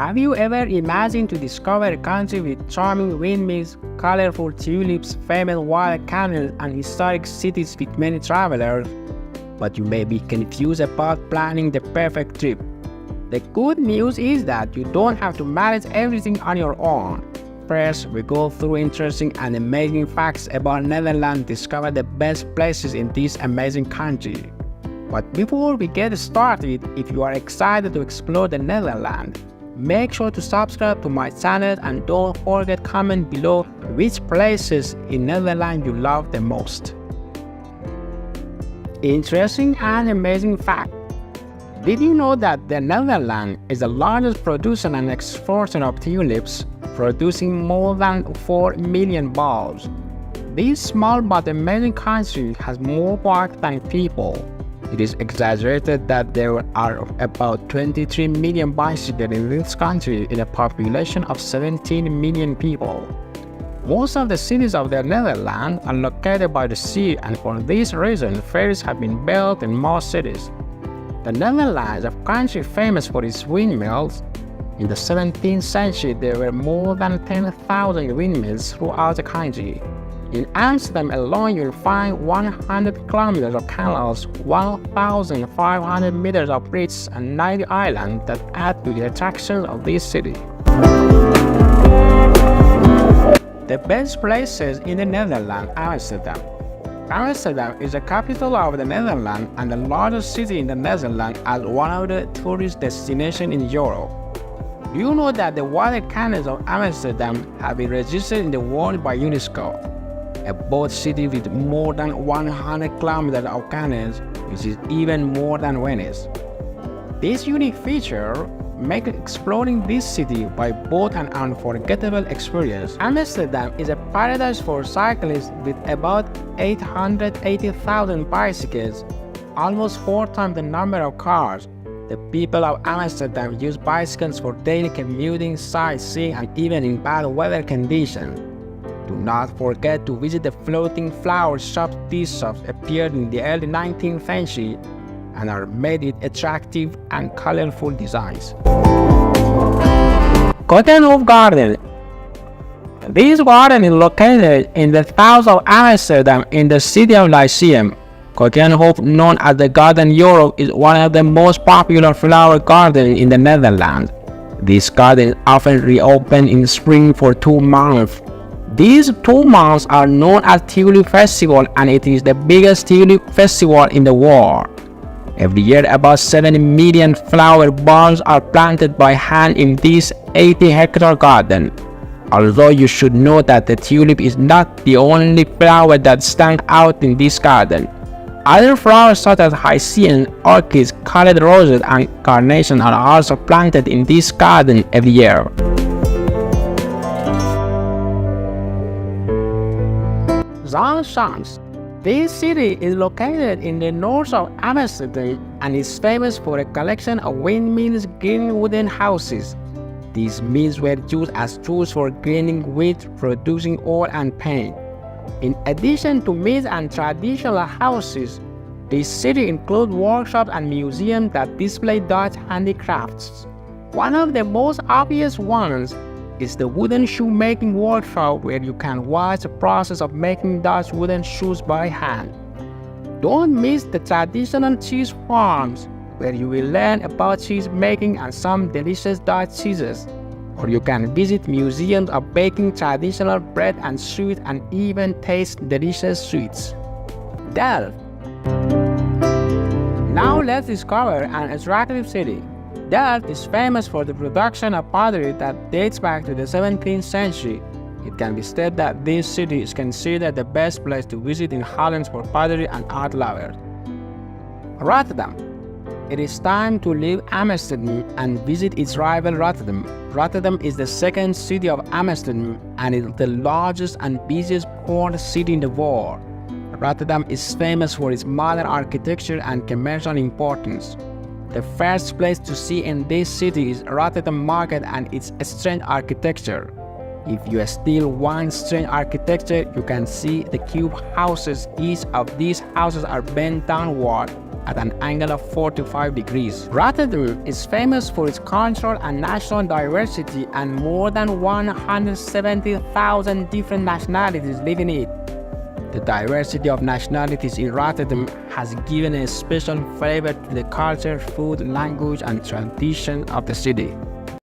Have you ever imagined to discover a country with charming windmills, colorful tulips, famous wild canals, and historic cities with many travelers? But you may be confused about planning the perfect trip. The good news is that you don't have to manage everything on your own. First, we go through interesting and amazing facts about Netherlands, discover the best places in this amazing country. But before we get started, if you are excited to explore the Netherlands, make sure to subscribe to my channel and don't forget to comment below which places in Netherlands you love the most. Interesting and amazing fact. Did you know that the Netherlands is the largest producer and exporter of tulips, producing more than 4 million bulbs? This small but amazing country has more parks than people. It is exaggerated that there are about 23 million bicycles in this country in a population of 17 million people. Most of the cities of the Netherlands are located by the sea, and for this reason, ferries have been built in most cities. The Netherlands is a country famous for its windmills. In the 17th century, there were more than 10,000 windmills throughout the country. In Amsterdam alone, you'll find 100 kilometers of canals, 1,500 meters of bridges, and 90 islands that add to the attraction of this city. The best places in the Netherlands, Amsterdam. Amsterdam is the capital of the Netherlands and the largest city in the Netherlands as one of the tourist destinations in Europe. Do you know that the water canals of Amsterdam have been registered in the world by UNESCO? A boat city with more than 100 kilometers of canals, which is even more than Venice. This unique feature makes exploring this city by boat an unforgettable experience. Amsterdam is a paradise for cyclists with about 880,000 bicycles, almost 4 times the number of cars. The people of Amsterdam use bicycles for daily commuting, sightseeing, and even in bad weather conditions. Do not forget to visit the floating flower shops. These shops appeared in the early 19th century and are made with attractive and colorful designs. Keukenhof Garden. This garden is located in the south of Amsterdam in the city of Lyceum. Keukenhof, known as the Garden Europe, is one of the most popular flower gardens in the Netherlands. This garden is often reopened in spring for 2 months. These 2 months are known as Tulip Festival, and it is the biggest tulip festival in the world. Every year, about 7 million flower bulbs are planted by hand in this 80-hectare garden. Although you should know that the tulip is not the only flower that stands out in this garden. Other flowers such as hyacinths, orchids, colored roses, and carnations are also planted in this garden every year. Zandschans. This city is located in the north of Amsterdam and is famous for a collection of windmills, green wooden houses. These mills were used as tools for grinding wheat, producing oil and paint. In addition to mills and traditional houses, this city includes workshops and museums that display Dutch handicrafts. One of the most obvious ones is the wooden shoemaking workshop, where you can watch the process of making Dutch wooden shoes by hand. Don't miss the traditional cheese farms, where you will learn about cheese making and some delicious Dutch cheeses. Or you can visit museums of baking traditional bread and sweets and even taste delicious sweets. Delft. Now let's discover an attractive city. Delft is famous for the production of pottery that dates back to the 17th century. It can be said that this city is considered the best place to visit in Holland for pottery and art lovers. Rotterdam. It is time to leave Amsterdam and visit its rival Rotterdam. Rotterdam is the second city of Amsterdam and is the largest and busiest port city in the world. Rotterdam is famous for its modern architecture and commercial importance. The first place to see in this city is Rotterdam Market and its strange architecture. If you still want strange architecture, you can see the cube houses. Each of these houses are bent downward at an angle of 45 degrees. Rotterdam is famous for its cultural and national diversity and more than 170,000 different nationalities live in it. The diversity of nationalities in Rotterdam has given a special flavor to the culture, food, language, and tradition of the city.